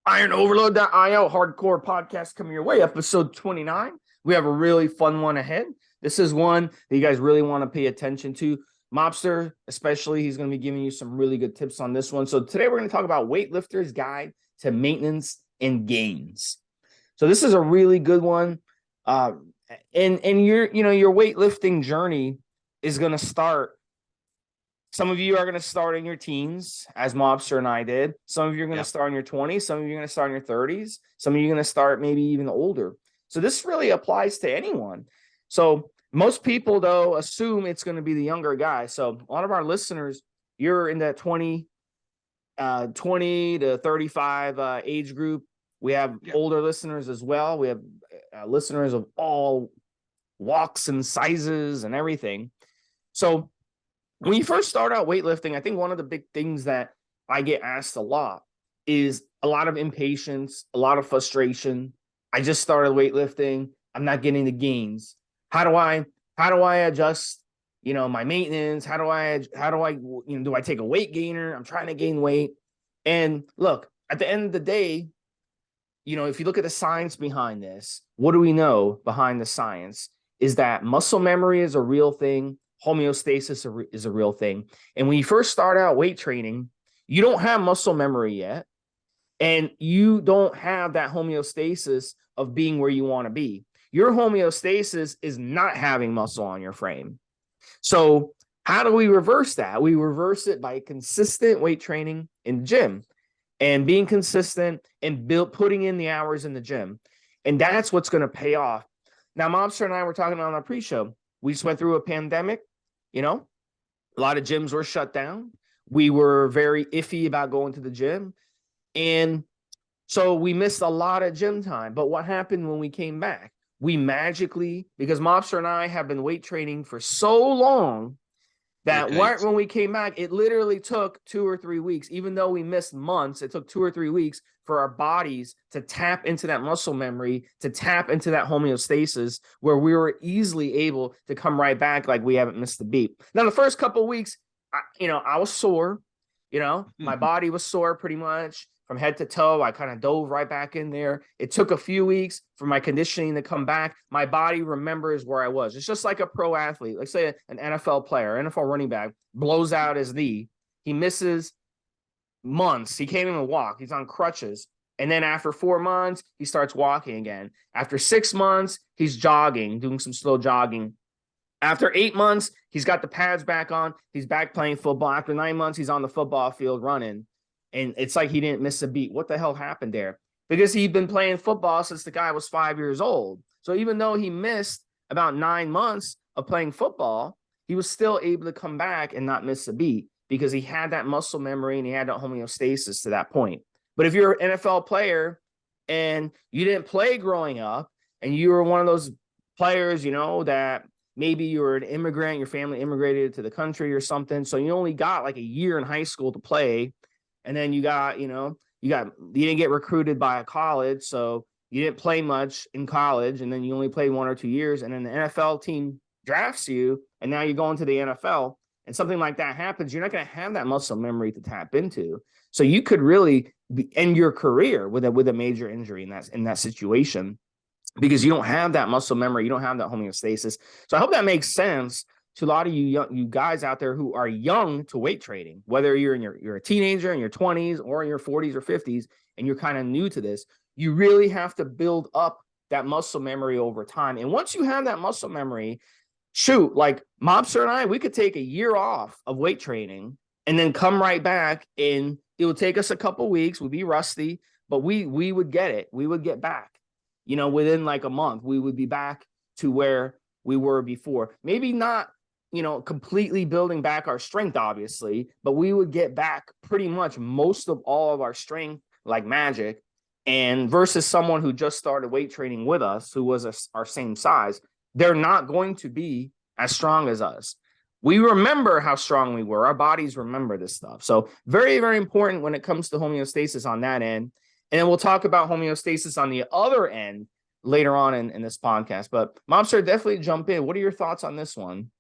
IronOverLoad.io hardcore podcast coming your way, episode 29. We have a really fun one ahead. This is one that you guys really want to pay attention to. Mobster, especially, he's going to be giving you some really good tips on this one. So today we're going to talk about Weightlifters Guide to Maintenance and Gains. So this is a really good one. And your weightlifting journey is going to start. Some of you are going to start in your teens, as Mobster and I did. Some of you are going to start in your 20s. Some of you are going to start in your 30s. Some of you are going to start maybe even older. So this really applies to anyone. So most people, though, assume it's going to be the younger guy. So a lot of our listeners, you're in that 20 to 35 age group. We have older listeners as well. We have listeners of all walks and sizes and everything. So when you first start out weightlifting, I think one of the big things that I get asked a lot is a lot of impatience, a lot of frustration. I just started weightlifting. I'm not getting the gains. How do I adjust, my maintenance? Do I take a weight gainer? I'm trying to gain weight. And look, at the end of the day, if you look at the science behind this, what do we know behind the science is that muscle memory is a real thing. Homeostasis is a real thing. And when you first start out weight training, you don't have muscle memory yet. And you don't have that homeostasis of being where you want to be. Your homeostasis is not having muscle on your frame. So how do we reverse that? We reverse it by consistent weight training in the gym and being consistent and putting in the hours in the gym. And that's what's going to pay off. Now, Mobster and I were talking on our pre-show. We just went through a pandemic. A lot of gyms were shut down. We were very iffy about going to the gym. And so we missed a lot of gym time. But what happened when we came back? We magically, because Mobster and I have been weight training for so long that when we came back, it literally took 2 or 3 weeks. Even though we missed months, it took 2 or 3 weeks for our bodies to tap into that muscle memory, to tap into that homeostasis, where we were easily able to come right back like we haven't missed a beat. Now, the first couple of weeks, I was sore. My body was sore pretty much from head to toe. I kind of dove right back in there. It took a few weeks for my conditioning to come back. My body remembers where I was. It's just like a pro athlete. Like say an NFL player, NFL running back blows out his knee. He misses months. He can't even walk. He's on crutches. And then after 4 months, he starts walking again. After 6 months, he's jogging, doing some slow jogging. After 8 months, he's got the pads back on. He's back playing football. After 9 months, he's on the football field running. And it's like he didn't miss a beat. What the hell happened there? Because he'd been playing football since the guy was 5 years old. So even though he missed about 9 months of playing football, he was still able to come back and not miss a beat because he had that muscle memory and he had that homeostasis to that point. But if you're an NFL player and you didn't play growing up and you were one of those players, that maybe you were an immigrant, your family immigrated to the country or something, so you only got like a year in high school to play. And then you didn't get recruited by a college, so you didn't play much in college, and then you only played 1 or 2 years, and then the NFL team drafts you, and now you're going to the NFL, and something like that happens, you're not going to have that muscle memory to tap into. So you could really end your career with a major injury in that situation because you don't have that muscle memory, you don't have that homeostasis. So I hope that makes sense to a lot of you guys out there who are young to weight training, whether you're a teenager in your 20s or in your 40s or 50s, and you're kind of new to this. You really have to build up that muscle memory over time. And once you have that muscle memory, like Mobster and I, we could take a year off of weight training and then come right back, and it would take us a couple weeks. We'd be rusty, but we would get it. We would get back, within like a month, we would be back to where we were before. Maybe not, completely building back our strength, obviously, but we would get back pretty much most of all of our strength like magic. And versus someone who just started weight training with us, who was our same size, they're not going to be as strong as us. We remember how strong we were. Our bodies remember this stuff. So very, very important when it comes to homeostasis on that end. And then we'll talk about homeostasis on the other end later on in this podcast. But Mobster, definitely jump in. What are your thoughts on this one?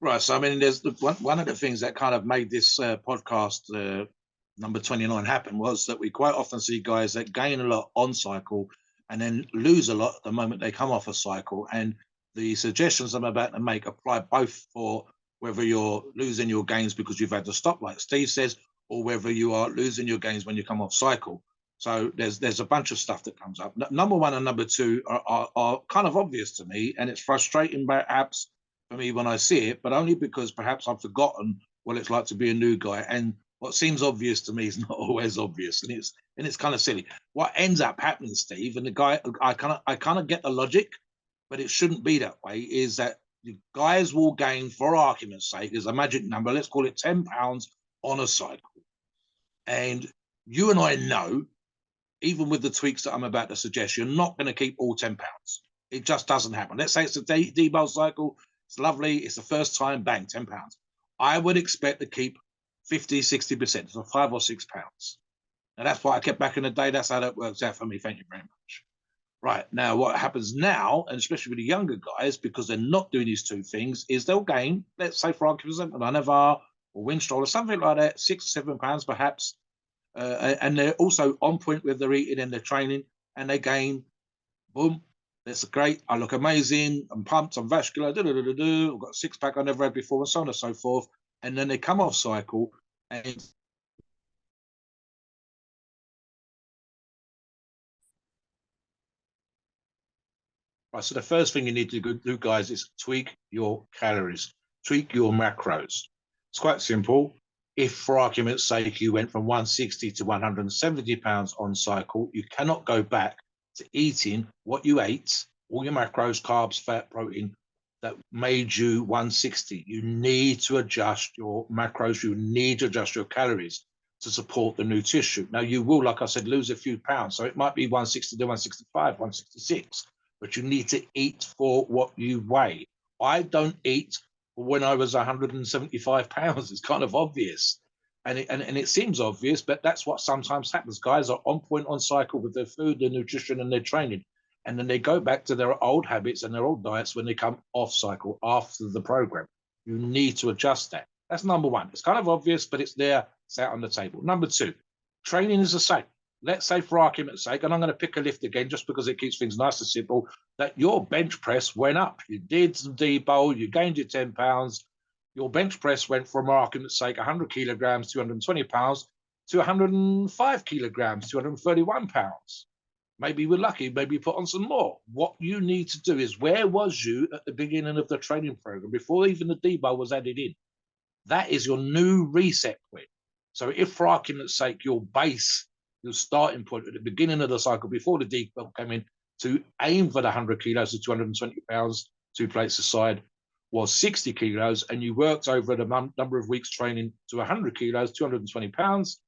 Right. So, I mean, there's one of the things that kind of made this podcast number 29 happened was that we quite often see guys that gain a lot on cycle and then lose a lot the moment they come off a cycle. And the suggestions I'm about to make apply both for whether you're losing your gains because you've had to stop, like Steve says, or whether you are losing your gains when you come off cycle. So there's a bunch of stuff that comes up. Number one and number two are kind of obvious to me, and it's frustrating perhaps for me when I see it, but only because perhaps I've forgotten what it's like to be a new guy. And what seems obvious to me is not always obvious, and it's kind of silly. What ends up happening, Steve, and the guy, I kind of get the logic, but it shouldn't be that way. Is that the guys will gain, for argument's sake, there's a magic number. Let's call it 10 pounds on a cycle, and you and I know, even with the tweaks that I'm about to suggest, you're not going to keep all 10 pounds. It just doesn't happen. Let's say it's a debowl cycle. It's lovely. It's the first time, bang, 10 pounds. I would expect to keep 50, 60%, so 5 or 6 pounds. And that's what I kept back in the day. That's how that works out for me. Thank you very much. Right, now what happens now, and especially with the younger guys, because they're not doing these two things, is they'll gain, let's say for argument's sake, an Anavar or Winstrol or something like that, 6 or 7 pounds perhaps. And they're also on point with their eating and their training, and they gain, boom, that's great. I look amazing. I'm pumped. I'm vascular. I've got a 6-pack I never had before, and so on and so forth. And then they come off cycle, and right. So the first thing you need to do, guys, is tweak your calories, tweak your macros. It's quite simple. If, for argument's sake, you went from 160 to 170 pounds on cycle, you cannot go back to eating what you ate, all your macros, carbs, fat, protein, that made you 160. You need to adjust your macros. You need to adjust your calories to support the new tissue. Now, you will, like I said, lose a few pounds. So it might be 160 to 165, 166, but you need to eat for what you weigh. I don't eat when I was 175 pounds. It's kind of obvious. And it seems obvious, but that's what sometimes happens. Guys are on point on cycle with their food, their nutrition, and their training. And then they go back to their old habits and their old diets when they come off cycle after the program. You need to adjust that. That's number one. It's kind of obvious, but it's there, it's out on the table. Number two, training is the same. Let's say, for argument's sake, and I'm going to pick a lift again just because it keeps things nice and simple, that your bench press went up. You did some debowl, you gained your 10 pounds. Your bench press went from, for argument's sake, 100 kilograms, 220 pounds, to 105 kilograms, 231 pounds. Maybe we're lucky, maybe put on some more. What you need to do is, where was you at the beginning of the training program before even the debowl was added in? That is your new reset point. So if, for argument's sake, your base, your starting point at the beginning of the cycle before the debowl came in to aim for the 100 kilos to 220 pounds, 2 plates aside, was 60 kilos, and you worked over the number of weeks training to 100 kilos, 220 pounds,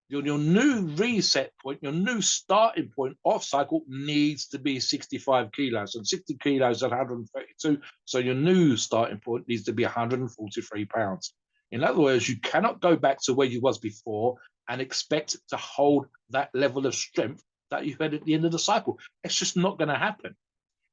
your new reset point, your new starting point off cycle needs to be 65 kilos, and 60 kilos at 132. So your new starting point needs to be 143 pounds. In other words, you cannot go back to where you was before and expect to hold that level of strength that you had at the end of the cycle. It's just not going to happen.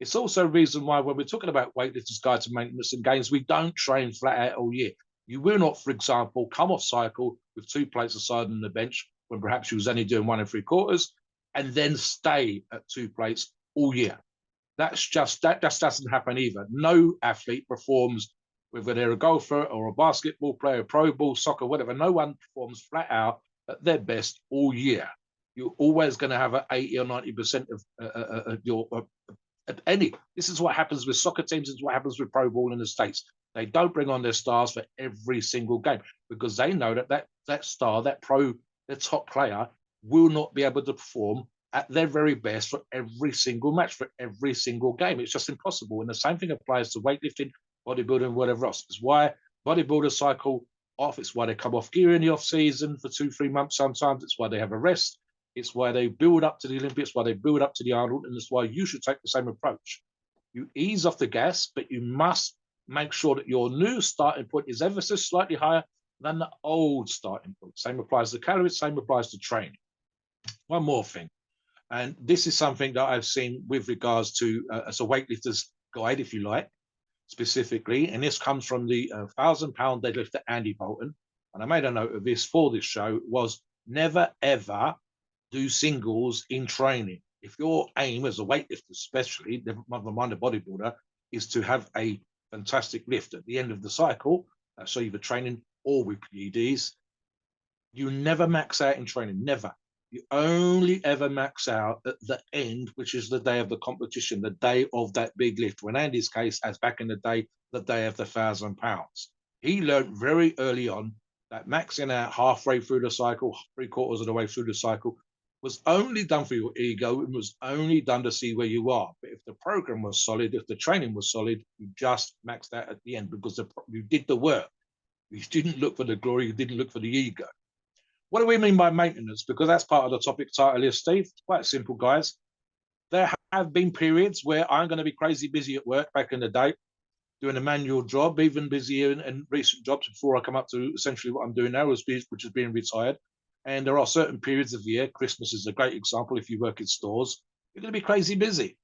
It's also a reason why, when we're talking about Weightlifters Guide to Maintenance and Gains, we don't train flat out all year. You will not, for example, come off cycle with 2 plates aside on the bench when perhaps you was only doing 1 3/4, and then stay at 2 plates all year. That just doesn't happen either. No athlete performs, whether they're a golfer or a basketball player, pro ball, soccer, whatever. No one performs flat out at their best all year. You're always going to have an 80 or 90% of your any. This is what happens with soccer teams. This is what happens with pro ball in the States. They don't bring on their stars for every single game because they know that star, that pro, their top player, will not be able to perform at their very best for every single match, for every single game. It's just impossible. And the same thing applies to weightlifting, bodybuilding, whatever else. It's why bodybuilders cycle off. It's why they come off gear in the off season for 2-3 months sometimes. It's why they have a rest. It's why they build up to the Olympics, why they build up to the Arnold, and it's why you should take the same approach. You ease off the gas, but you must make sure that your new starting point is ever so slightly higher than the old starting point. Same applies to calories, same applies to training. One more thing, and this is something that I've seen with regards to as a weightlifter's guide, if you like, specifically, and this comes from the 1,000-pound deadlifter Andy Bolton. and I made a note of this for this show, was never ever do singles in training. If your aim as a weightlifter, especially, never mind a bodybuilder, is to have a fantastic lift at the end of the cycle, so either training or with PEDs, you never max out in training, never. You only ever max out at the end, which is the day of the competition, the day of that big lift. When Andy's case, as back in the day of the 1,000 pounds. He learned very early on that maxing out halfway through the cycle, 3/4 of the way through the cycle, was only done for your ego. It was only done to see where you are. But if the program was solid, if the training was solid, you just maxed out at the end because you did the work. You didn't look for the glory. You didn't look for the ego. What do we mean by maintenance? Because that's part of the topic title here, Steve. It's quite simple, guys. There have been periods where I'm going to be crazy busy at work back in the day, doing a manual job, even busier in recent jobs before I come up to essentially what I'm doing now, which is being retired. And there are certain periods of the year, Christmas is a great example, if you work in stores, you're going to be crazy busy.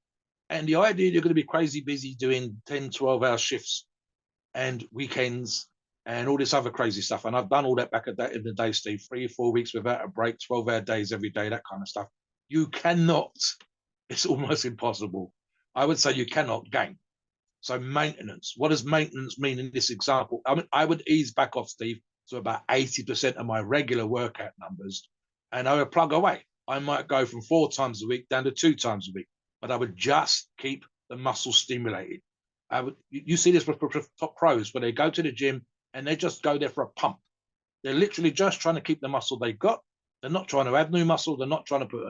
And the idea you're going to be crazy busy doing 10, 12-hour shifts and weekends and all this other crazy stuff. And I've done all that back in the day, Steve, 3 or 4 weeks without a break, 12-hour days every day, that kind of stuff. You cannot, it's almost impossible. I would say you cannot gain. So maintenance, what does maintenance mean in this example? I mean, I would ease back off, Steve, to about 80% of my regular workout numbers, and I would plug away. I might go from 4 times a week down to 2 times a week, but I would just keep the muscle stimulated. You see this with top pros where they go to the gym and they just go there for a pump. They're literally just trying to keep the muscle they got. They're not trying to add new muscle. They're not trying to put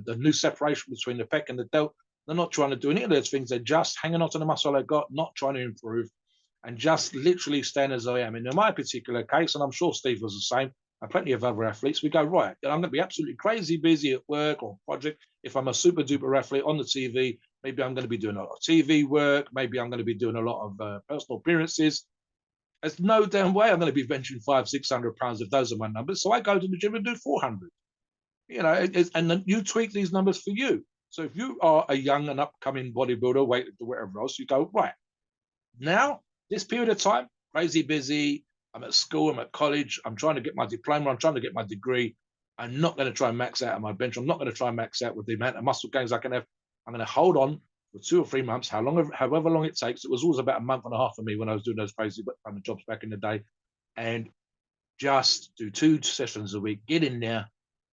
a new separation between the pec and the delt. They're not trying to do any of those things. They're just hanging on to the muscle they've got, not trying to improve, and just literally staying as I am. And in my particular case, and I'm sure Steve was the same, and plenty of other athletes, we go, right, I'm going to be absolutely crazy busy at work or project. If I'm a super duper athlete on the TV, maybe I'm going to be doing a lot of TV work. Maybe I'm going to be doing a lot of personal appearances. There's no damn way I'm going to be benching 500-600 pounds if those are my numbers. So I go to the gym and do 400. You know, and then you tweak these numbers for you. So if you are a young and upcoming bodybuilder, weightlifter, whatever else, you go, right, now, this period of time, crazy busy, I'm at school, I'm at college, I'm trying to get my diploma, I'm trying to get my degree. I'm not going to try and max out on my bench. I'm not going to try and max out with the amount of muscle gains I can have. I'm going to hold on for 2 or 3 months, however long it takes. It was always about a month and a half for me when I was doing those crazy kind of jobs back in the day. And just do 2 sessions a week, get in there,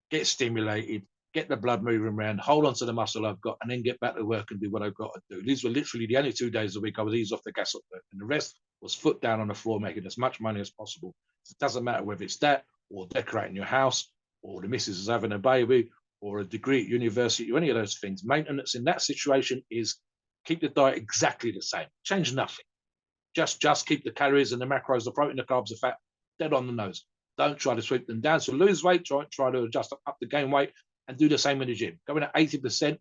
get stimulated, get the blood moving around, hold on to the muscle I've got, and then get back to work and do what I've got to do. These were literally the only 2 days a week I was eased off the gas up there, and the rest was foot down on the floor, making as much money as possible. It doesn't matter whether it's that, or decorating your house, or the missus is having a baby, or a degree at university, or any of those things. Maintenance in that situation is keep the diet exactly the same. Change nothing. Just keep the calories and the macros, the protein, the carbs, the fat, dead on the nose. Don't try to sweep them down. So lose weight, try to adjust up to gain weight, and do the same in the gym. Go in at 80%,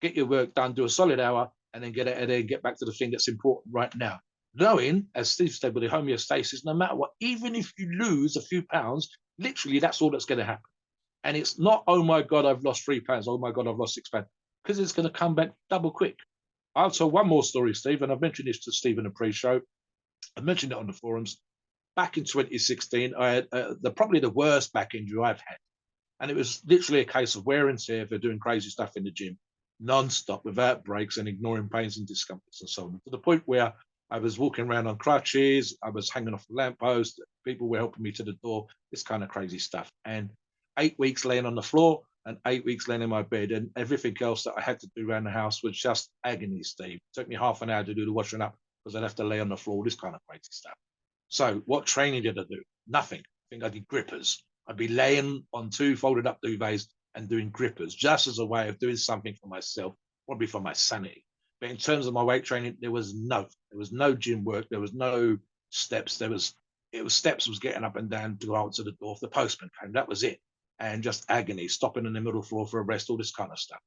get your work done, do a solid hour, and then get out of there and get back to the thing that's important right now. Knowing, as Steve said, with the homeostasis, no matter what, even if you lose a few pounds, literally that's all that's going to happen. And it's not, oh my God, I've lost 3 pounds. Oh my God, I've lost 6 pounds. Because it's going to come back double quick. I'll tell one more story, Steve, and I've mentioned this to Steve in the pre-show. I mentioned it on the forums. Back in 2016, I had probably the worst back injury I've had. And it was literally a case of wear and tear for doing crazy stuff in the gym, non-stop, without breaks, and ignoring pains and discomforts and so on. To the point where I was walking around on crutches, I was hanging off the lamppost, people were helping me to the door, this kind of crazy stuff. And 8 weeks laying on the floor and 8 weeks laying in my bed, and everything else that I had to do around the house was just agony, Steve. It took me half an hour to do the washing up because I'd have to lay on the floor, this kind of crazy stuff. So what training did I do? Nothing. I think I did grippers. I'd be laying on 2 folded up duvets and doing grippers just as a way of doing something for myself, probably for my sanity. But in terms of my weight training, there was no gym work. There was no steps. It was steps was getting up and down to go out to the door. If the postman came, that was it. And just agony, stopping in the middle floor for a rest, all this kind of stuff.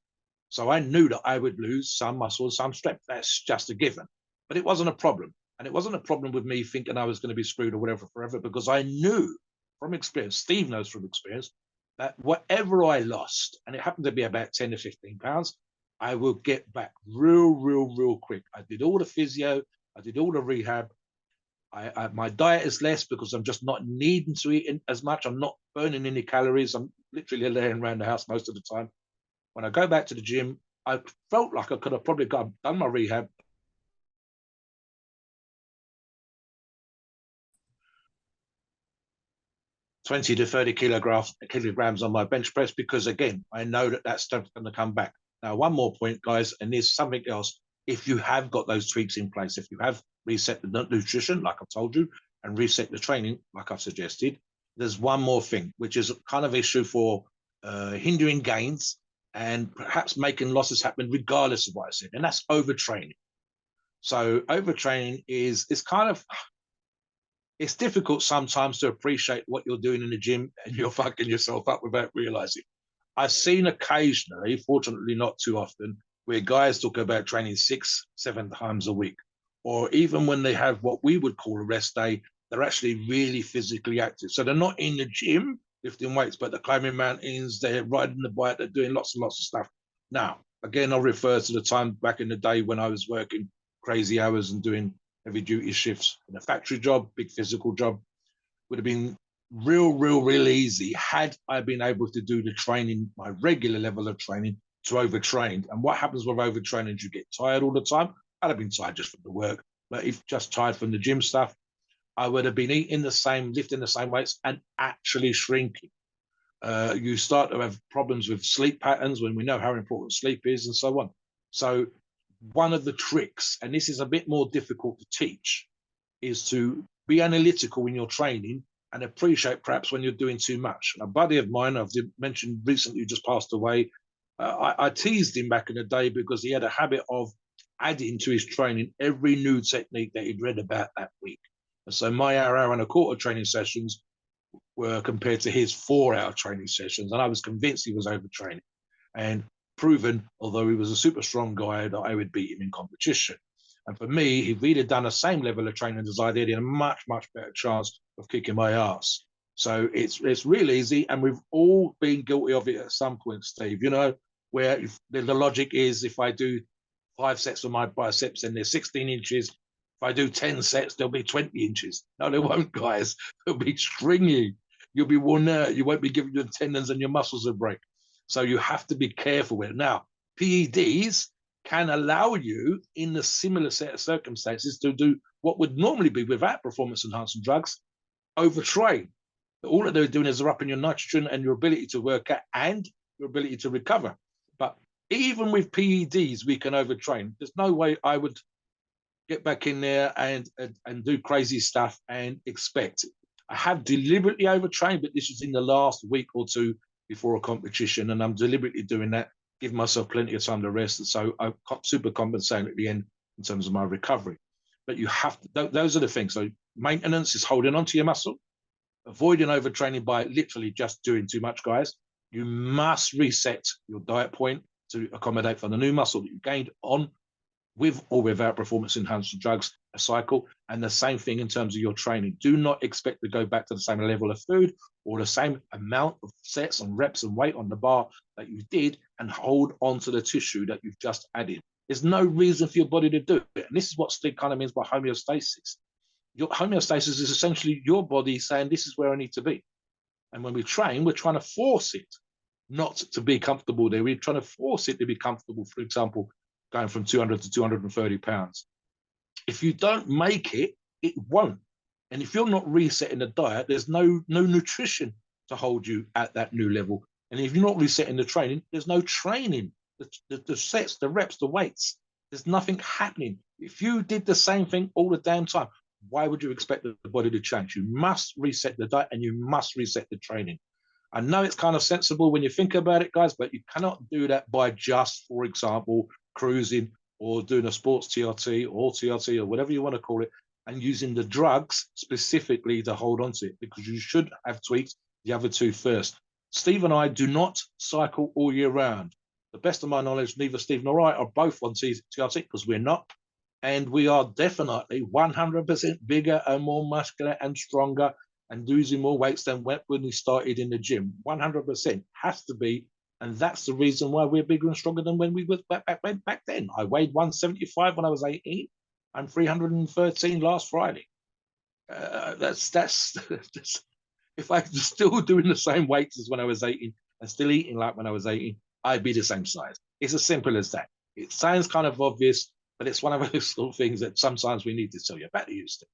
So I knew that I would lose some muscle, some strength. That's just a given. But it wasn't a problem. And it wasn't a problem with me thinking I was going to be screwed or whatever forever, because I knew from experience, Steve knows from experience, that whatever I lost, and it happened to be about 10 to 15 pounds, I will get back real quick. I did all the physio, I did all the rehab, My diet is less because I'm just not needing to eat as much. I'm not burning any calories. I'm literally laying around the house most of the time. When I go back to the gym, I felt like I could have probably done my rehab. 20 to 30 kilograms on my bench press, because again, I know that that stuff's going to come back. Now, one more point, guys, and there's something else. If you have got those tweaks in place, if you have reset the nutrition, like I've told you, and reset the training, like I've suggested, there's one more thing, which is a kind of issue for hindering gains and perhaps making losses happen regardless of what I said, and that's overtraining. So overtraining is kind of, it's difficult sometimes to appreciate what you're doing in the gym and you're fucking yourself up without realizing. I've seen occasionally, fortunately not too often, where guys talk about training 6-7 times a week, or even when they have what we would call a rest day, they're actually really physically active. So they're not in the gym lifting weights, but they're climbing mountains, they're riding the bike, they're doing lots and lots of stuff. Now, again, I'll refer to the time back in the day when I was working crazy hours and doing heavy duty shifts in a factory job, big physical job. Would have been real easy had I been able to do the training, my regular level of training, to overtrain. And what happens with overtraining is you get tired all the time. I'd have been tired just from the work, but if just tired from the gym stuff, I would have been eating the same, lifting the same weights, and actually shrinking. You start to have problems with sleep patterns when we know how important sleep is, and so on. So one of the tricks, and this is a bit more difficult to teach, is to be analytical in your training and appreciate perhaps when you're doing too much. A buddy of mine, I've mentioned recently, just passed away. I teased him back in the day because he had a habit of adding to his training every new technique that he'd read about that week. And so my hour and a quarter training sessions were compared to his 4-hour training sessions. And I was convinced he was overtraining and proven, although he was a super strong guy, that I would beat him in competition. And for me, if he'd have done the same level of training as I did, he had a much better chance of kicking my ass. So it's real easy, and we've all been guilty of it at some point, Steve. You know, where if the logic is, if I do 5 sets of my biceps and they're 16 inches, if I do 10 sets, they'll be 20 inches. No, they won't, guys. They'll be stringy. You'll be worn out. You won't be giving your tendons and your muscles a break. So you have to be careful with it. Now, PEDs can allow you, in a similar set of circumstances, to do what would normally be without performance-enhancing drugs, overtrain. All that they're doing is they're upping your nitrogen and your ability to work out and your ability to recover. But even with PEDs, we can overtrain. There's no way I would get back in there and do crazy stuff and expect it. I have deliberately overtrained, but this was in the last week or two before a competition, and I'm deliberately doing that, give myself plenty of time to rest. And so I'm super compensating at the end in terms of my recovery. But you have to, those are the things. So maintenance is holding on to your muscle, avoiding overtraining by literally just doing too much, guys. You must reset your diet point to accommodate for the new muscle that you gained on, with or without performance-enhancing drugs, a cycle. And the same thing in terms of your training. Do not expect to go back to the same level of food or the same amount of sets and reps and weight on the bar that you did, and hold on to the tissue that you've just added. There's no reason for your body to do it. And this is what Steve kind of means by homeostasis. Your homeostasis is essentially your body saying, this is where I need to be. And when we train, we're trying to force it not to be comfortable there. We're trying to force it to be comfortable, for example, going from 200 to 230 pounds. If you don't make it, it won't. And if you're not resetting the diet, there's no nutrition to hold you at that new level. And if you're not resetting the training, there's no training. The sets, the reps, the weights, there's nothing happening. If you did the same thing all the damn time, why would you expect the body to change? You must reset the diet and you must reset the training. I know it's kind of sensible when you think about it, guys, but you cannot do that by just, for example, cruising or doing a sports TRT or whatever you want to call it, and using the drugs specifically to hold on to it, because you should have tweaked the other two first. Steve and I do not cycle all year round. The best of my knowledge, neither Steve nor I are both on TRT, because we're not. And we are definitely 100% bigger and more muscular and stronger and losing more weights than when we started in the gym. 100% has to be. And that's the reason why we're bigger and stronger than when we were back then. I weighed 175 when I was 18. I'm 313 last Friday. That's if I was still doing the same weights as when I was 18 and still eating like when I was 18, I'd be the same size. It's as simple as that. It sounds kind of obvious, but it's one of those sort of things that sometimes we need to tell you about. Used to.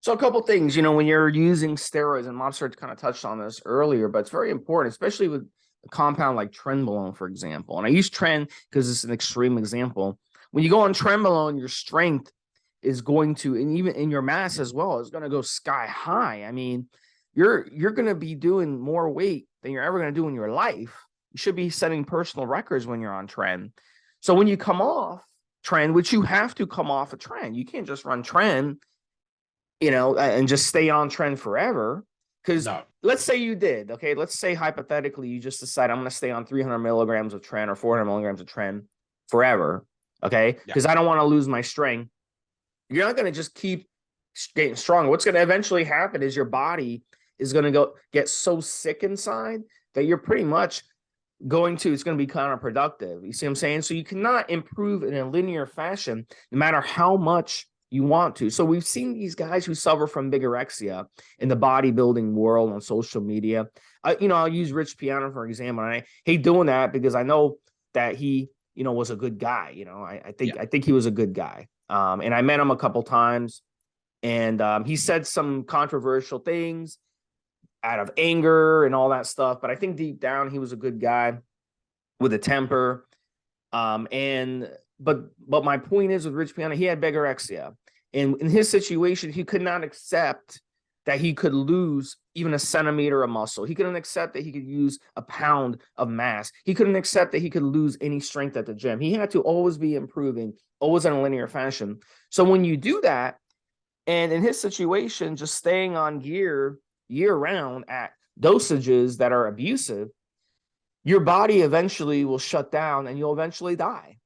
So a couple things, when you're using steroids, and Mobster kind of touched on this earlier, but it's very important, especially with a compound like trenbolone, for example. And I use tren because it's an extreme example. When you go on trenbolone, your strength is going to, and even in your mass as well, is going to go sky high. I mean, you're going to be doing more weight than you're ever going to do in your life. You should be setting personal records when you're on tren. So when you come off tren, which you have to come off a tren, you can't just run tren, and just stay on trend forever. Because let's say you did, okay, let's say hypothetically you just decide I'm going to stay on 300 milligrams of trend or 400 milligrams of trend forever, okay, because I don't want to lose my strength. You're not going to just keep getting stronger. What's going to eventually happen is your body is going to get so sick inside that you're pretty much it's going to be counterproductive. You see what I'm saying? So you cannot improve in a linear fashion, no matter how much you want to. So we've seen these guys who suffer from bigorexia in the bodybuilding world on social media. I'll use Rich Piano for example. And I hate doing that because I know that he, was a good guy. I think he was a good guy. And I met him a couple times, and he said some controversial things out of anger and all that stuff. But I think deep down he was a good guy with a temper. But my point is with Rich Piana, he had bigorexia. And in his situation, he could not accept that he could lose even a centimeter of muscle. He couldn't accept that he could use a pound of mass. He couldn't accept that he could lose any strength at the gym. He had to always be improving, always in a linear fashion. So when you do that, and in his situation, just staying on gear year round at dosages that are abusive, your body eventually will shut down and you'll eventually die.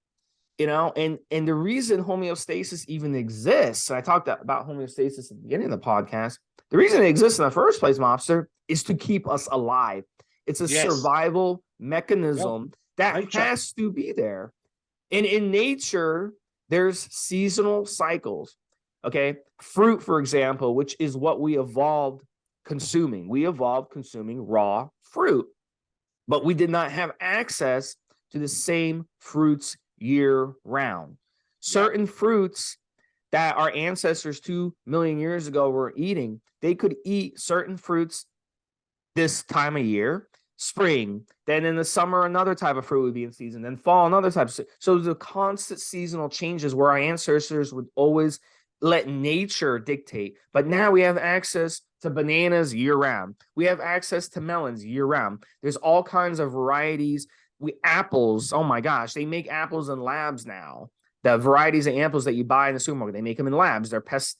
And the reason homeostasis even exists, and I talked about homeostasis at the beginning of the podcast, the reason it exists in the first place, Mobster, is to keep us alive. It's a survival mechanism that has to be there. And in nature, there's seasonal cycles. Okay. Fruit, for example, which is what we evolved consuming. We evolved consuming raw fruit, but we did not have access to the same fruits year round. Certain fruits that our ancestors 2 million years ago were eating, they could eat certain fruits this time of year, spring, then in the summer, another type of fruit would be in season, then fall, another type of. So the constant seasonal changes where our ancestors would always let nature dictate. But now we have access to bananas year round. We have access to melons year round. There's all kinds of varieties. Apples, oh my gosh, they make apples in labs now. The varieties of apples that you buy in the supermarket, they make them in labs. They're pest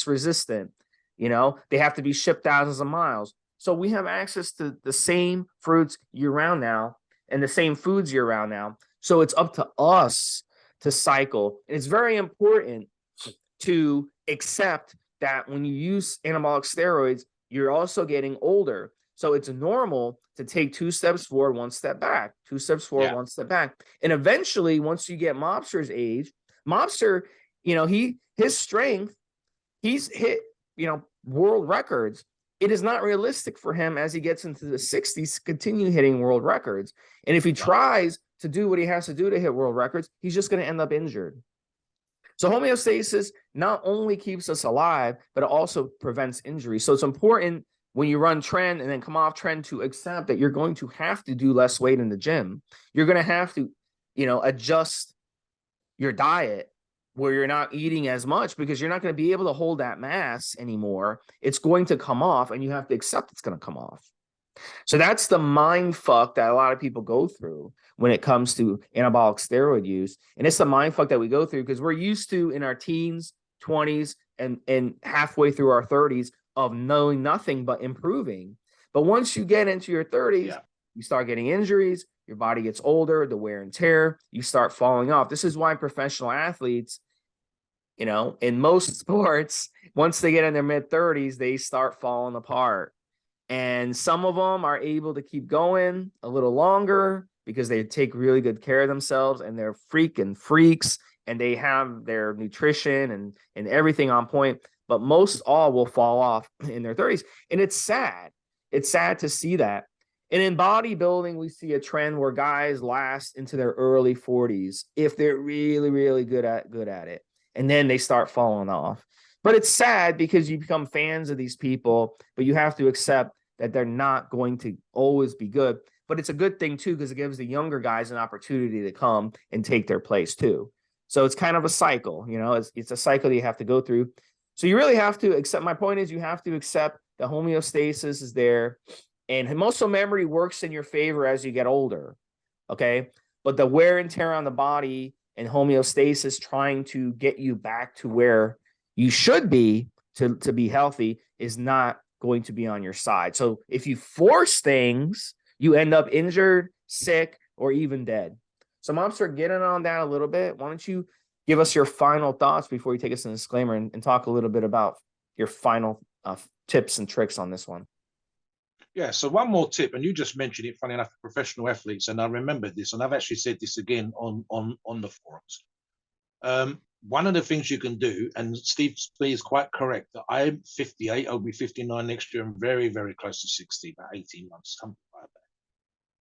resistant. They have to be shipped thousands of miles. So we have access to the same fruits year round now and the same foods year round now. So it's up to us to cycle. And it's very important to accept that when you use anabolic steroids, you're also getting older. So it's normal to take 2 steps forward, 1 step back, 2 steps forward, 1 step back. And eventually, once you get Mobster's age, Mobster, his strength, he's hit, world records. It is not realistic for him as he gets into the 60s to continue hitting world records. And if he tries to do what he has to do to hit world records, he's just going to end up injured. So homeostasis not only keeps us alive, but it also prevents injury. So it's important when you run trend and then come off trend to accept that you're going to have to do less weight in the gym. You're going to have to, adjust your diet where you're not eating as much because you're not going to be able to hold that mass anymore. It's going to come off and you have to accept it's going to come off. So that's the mind fuck that a lot of people go through when it comes to anabolic steroid use. And it's the mind fuck that we go through because we're used to in our teens, 20s, and halfway through our 30s of knowing nothing but improving. But once you get into your 30s, you start getting injuries, your body gets older, the wear and tear, you start falling off. This is why professional athletes, in most sports, once they get in their mid-30s, they start falling apart. And some of them are able to keep going a little longer because they take really good care of themselves and they're freaks and they have their nutrition and everything on point. but most all will fall off in their 30s. And it's sad. It's sad to see that. And in bodybuilding, we see a trend where guys last into their early 40s if they're really, really good at it. And then they start falling off. But it's sad because you become fans of these people, but you have to accept that they're not going to always be good. But it's a good thing too, because it gives the younger guys an opportunity to come and take their place too. So it's kind of a cycle, you know, it's a cycle that you have to go through. So you really have to accept, my point is you have to accept that homeostasis is there, and muscle memory works in your favor as you get older. Okay. But the wear and tear on the body and homeostasis trying to get you back to where you should be to be healthy is not going to be on your side. So if you force things, you end up injured, sick, or even dead. So Mobster, getting on that a little bit, why don't you give us your final thoughts before you take us in a disclaimer and talk a little bit about your final tips and tricks on this one. Yeah, so one more tip, and you just mentioned it, funny enough, professional athletes, and I remember this, and I've actually said this again on the forums. One of the things you can do, and Steve is quite correct, that I'm 58, I'll be 59 next year, I'm very, very close to 60, about 18 months, something like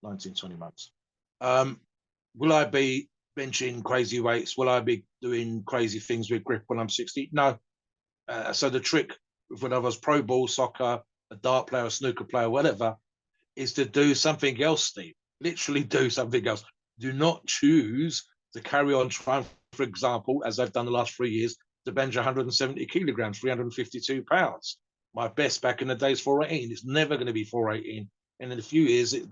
that, 19, 20 months. Will I be benching crazy weights? Will I be doing crazy things with grip when I'm 60? No. So the trick, when I was pro ball, soccer, a dart player, a snooker player, whatever, is to do something else, Steve. Literally do something else. Do not choose to carry on trying, for example, as I've done the last 3 years, to bench 170 kilograms, 352 pounds. My best back in the day is 418. It's never going to be 418. And in a few years, it'll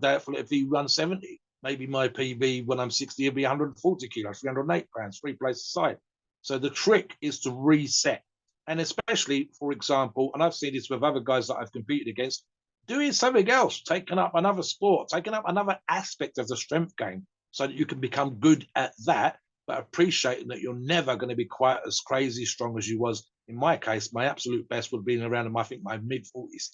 be 170. Maybe my PB when I'm 60 will be 140 kilos, 308 pounds, 3 places aside. So the trick is to reset. And especially, for example, and I've seen this with other guys that I've competed against, doing something else, taking up another sport, taking up another aspect of the strength game so that you can become good at that, but appreciating that you're never going to be quite as crazy strong as you was. In my case, my absolute best would have been around, I think, my mid-40s.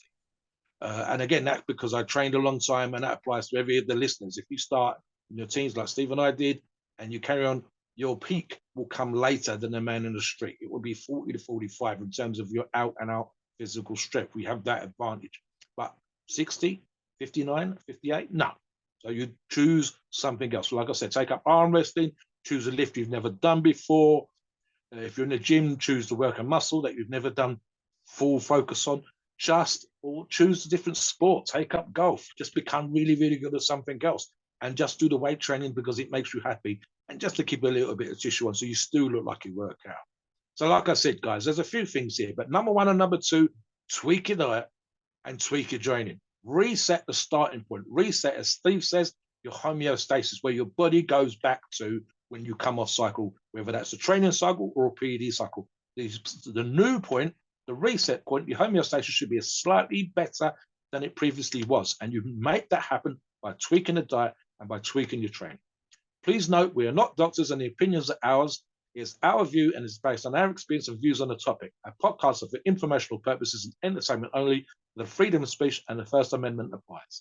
And again, that's because I trained a long time, and that applies to every of the listeners. If you start in your teens like Steve and I did, and you carry on, your peak will come later than a man in the street. It will be 40 to 45 in terms of your out and out physical strength. We have that advantage. But 60, 59, 58, no. So you choose something else. Like I said, take up arm wrestling, choose a lift you've never done before. If you're in the gym, choose to work a muscle that you've never done full focus on. Or choose a different sport, take up golf, just become really, really good at something else, and just do the weight training because it makes you happy, and just to keep a little bit of tissue on so you still look like you work out. So like I said, guys, there's a few things here, but number one and number two, tweak your diet and tweak your training. Reset the starting point. Reset, as Steve says, your homeostasis, where your body goes back to when you come off cycle, whether that's a training cycle or a PED cycle. The new point, the reset point, your homeostasis should be slightly better than it previously was. And you make that happen by tweaking the diet and by tweaking your training. Please note, we are not doctors and the opinions are ours. It's our view and is based on our experience and views on the topic. Our podcasts are for informational purposes and entertainment only. The freedom of speech and the First Amendment applies.